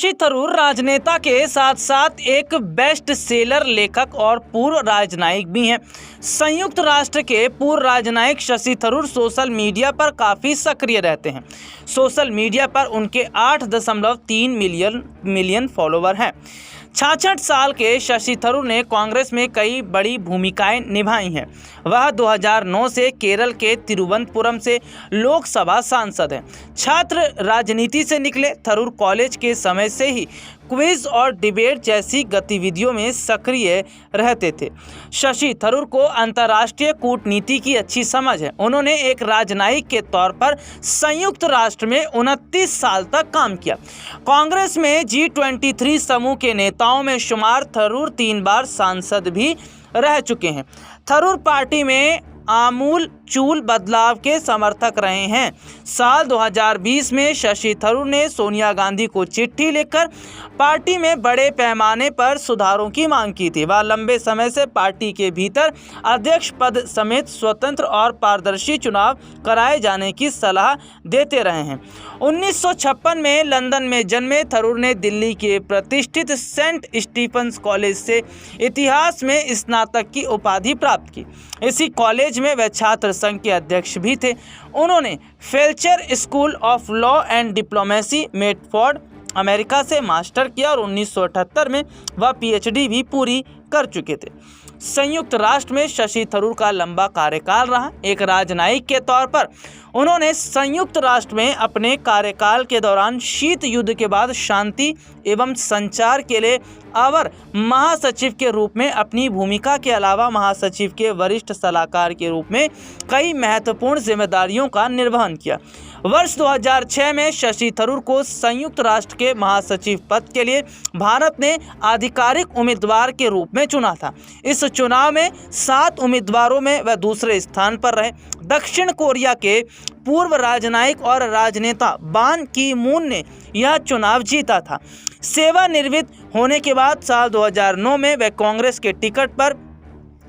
शशि थरूर राजनेता के साथ साथ एक बेस्ट सेलर लेखक और पूर्व राजनयिक भी हैं। संयुक्त राष्ट्र के पूर्व राजनयिक शशि थरूर सोशल मीडिया पर काफ़ी सक्रिय रहते हैं। सोशल मीडिया पर उनके 8.3 मिलियन फॉलोवर हैं। 66 साल के शशि थरूर ने कांग्रेस में कई बड़ी भूमिकाएं निभाई हैं। वह 2009 से केरल के तिरुवनंतपुरम से लोकसभा सांसद हैं। छात्र राजनीति से निकले थरूर कॉलेज के समय से ही क्विज और डिबेट जैसी गतिविधियों में सक्रिय रहते थे। शशि थरूर को अंतर्राष्ट्रीय कूटनीति की अच्छी समझ है। उन्होंने एक राजनयिक के तौर पर संयुक्त राष्ट्र में 29 साल तक काम किया। कांग्रेस में G23 समूह के नेताओं में शुमार थरूर 3 बार सांसद भी रह चुके हैं। थरूर पार्टी में आमूल चूल बदलाव के समर्थक रहे हैं। साल 2020 में शशि थरूर ने सोनिया गांधी को चिट्ठी लिखकर पार्टी में बड़े पैमाने पर सुधारों की मांग की थी। वह लंबे समय से पार्टी के भीतर अध्यक्ष पद समेत स्वतंत्र और पारदर्शी चुनाव कराए जाने की सलाह देते रहे हैं। 1956 में लंदन में जन्मे थरूर ने दिल्ली के प्रतिष्ठित सेंट स्टीफंस कॉलेज से इतिहास में स्नातक की उपाधि प्राप्त की। इसी कॉलेज में वह छात्र संघ के अध्यक्ष भी थे। उन्होंने Fletcher School of Law and Diplomacy Medford America से मास्टर किया और 1978 में वह PhD भी पूरी कर चुके थे। संयुक्त राष्ट्र में शशि थरूर का लंबा कार्यकाल रहा। एक राजनयिक के तौर पर उन्होंने संयुक्त राष्ट्र में अपने कार्यकाल के दौरान शीत युद्ध के बाद शांति एवं संचार के लिए अवर महासचिव के रूप में अपनी भूमिका के अलावा महासचिव के वरिष्ठ सलाहकार के रूप में कई महत्वपूर्ण जिम्मेदारियों का निर्वहन किया। वर्ष 2006 में शशि थरूर को संयुक्त राष्ट्र के महासचिव पद के लिए भारत ने आधिकारिक उम्मीदवार के रूप में चुना था। इस चुनाव में 7 उम्मीदवारों में वह दूसरे स्थान पर रहे। दक्षिण कोरिया के पूर्व राजनयिक और राजनेता बान की मून ने यह चुनाव जीता था। सेवानिवृत्त होने के बाद साल 2009 में वह कांग्रेस के टिकट पर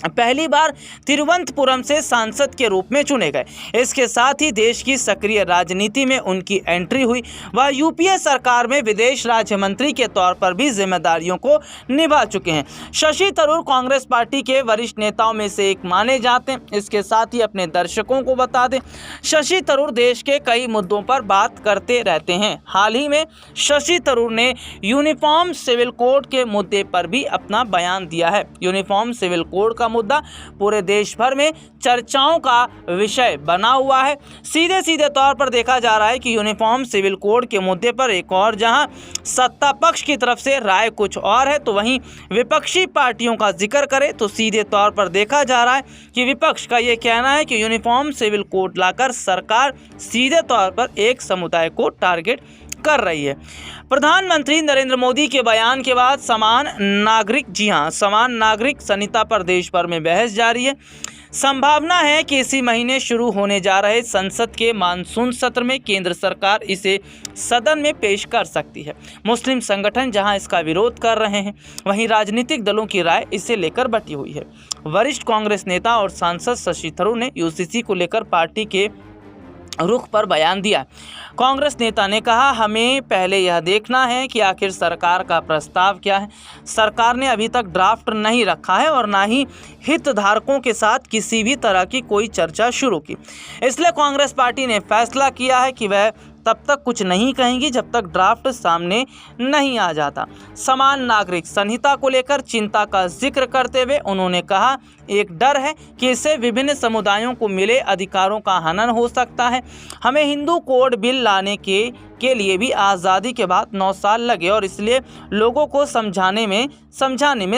पहली बार तिरुवनंतपुरम से सांसद के रूप में चुने गए। इसके साथ ही देश की सक्रिय राजनीति में उनकी एंट्री हुई। वह UPA सरकार में विदेश राज्य मंत्री के तौर पर भी जिम्मेदारियों को निभा चुके हैं। शशि थरूर कांग्रेस पार्टी के वरिष्ठ नेताओं में से एक माने जाते हैं। इसके साथ ही अपने दर्शकों को बता दें, शशि थरूर देश के कई मुद्दों पर बात करते रहते हैं। हाल ही में शशि थरूर ने यूनिफॉर्म सिविल कोड के मुद्दे पर भी अपना बयान दिया है। यूनिफॉर्म सिविल कोड का मुद्दा पूरे देश भर में चर्चाओं का विषय बना हुआ है। सीधे तौर पर देखा जा रहा है कि यूनिफॉर्म सिविल कोड के मुद्दे पर एक और जहां सत्ता पक्ष की तरफ से राय कुछ और है, तो वहीं विपक्षी पार्टियों का जिक्र करें तो सीधे तौर पर देखा जा रहा है कि विपक्ष का यह कहना है कि यूनिफॉर्म सिविल कोड लाकर सरकार सीधे तौर पर एक समुदाय को टारगेट कर रही है। प्रधानमंत्री नरेंद्र मोदी के बयान के बाद समान नागरिक संहिता पर देश भर में बहस जारी है। संभावना है कि इसी महीने शुरू होने जा रहे संसद के मानसून सत्र में केंद्र सरकार इसे सदन में पेश कर सकती है। मुस्लिम संगठन जहां इसका विरोध कर रहे हैं, वहीं राजनीतिक दलों की राय इसे लेकर बटी हुई है। वरिष्ठ कांग्रेस नेता और सांसद शशि थरूर ने UCC को लेकर पार्टी के रुख पर बयान दिया। कांग्रेस नेता ने कहा, हमें पहले यह देखना है कि आखिर सरकार का प्रस्ताव क्या है। सरकार ने अभी तक ड्राफ्ट नहीं रखा है और ना ही हितधारकों के साथ किसी भी तरह की कोई चर्चा शुरू की। इसलिए कांग्रेस पार्टी ने फैसला किया है कि वह तब तक कुछ नहीं कहेंगी जब तक ड्राफ्ट सामने नहीं आ जाता। समान नागरिक संहिता को लेकर चिंता का जिक्र करते हुए उन्होंने कहा, एक डर है कि इससे विभिन्न समुदायों को मिले अधिकारों का हनन हो सकता है। हमें हिंदू कोड बिल लाने के लिए भी आज़ादी के बाद 9 साल लगे और इसलिए लोगों को समझाने में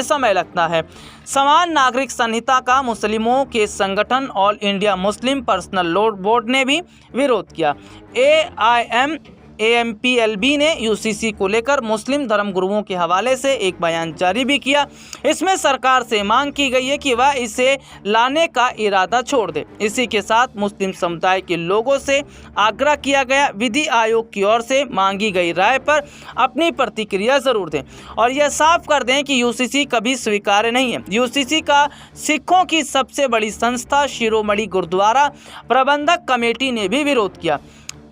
समय लगता है। समान नागरिक संहिता का मुस्लिमों के संगठन all India Muslim personal law board ने भी विरोध किया। AIMPLB ने UCC को लेकर मुस्लिम धर्मगुरुओं के हवाले से एक बयान जारी भी किया। इसमें सरकार से मांग की गई है कि वह इसे लाने का इरादा छोड़ दे। इसी के साथ मुस्लिम समुदाय के लोगों से आग्रह किया गया, विधि आयोग की ओर से मांगी गई राय पर अपनी प्रतिक्रिया जरूर दें और यह साफ कर दें कि UCC कभी स्वीकार्य नहीं है। UCC का सिखों की सबसे बड़ी संस्था शिरोमणि गुरुद्वारा प्रबंधक कमेटी ने भी विरोध किया।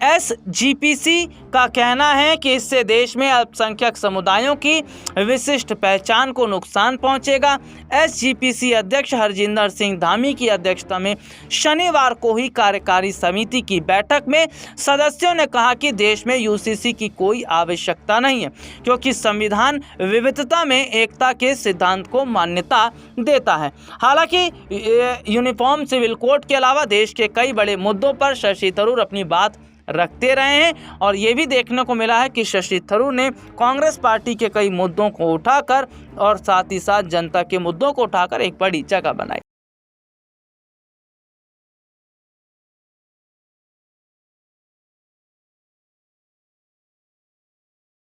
एसजीपीसी का कहना है कि इससे देश में अल्पसंख्यक समुदायों की विशिष्ट पहचान को नुकसान पहुंचेगा। एसजीपीसी अध्यक्ष हरजिंदर सिंह धामी की अध्यक्षता में शनिवार को ही कार्यकारी समिति की बैठक में सदस्यों ने कहा कि देश में यूसीसी की कोई आवश्यकता नहीं है, क्योंकि संविधान विविधता में एकता के सिद्धांत को मान्यता देता है। हालांकि यूनिफॉर्म सिविल कोड के अलावा देश के कई बड़े मुद्दों पर शशि थरूर अपनी बात रखते रहे हैं और ये भी देखने को मिला है कि शशि थरूर ने कांग्रेस पार्टी के कई मुद्दों को उठाकर और साथ ही साथ जनता के मुद्दों को उठाकर एक बड़ी जगह बनाई।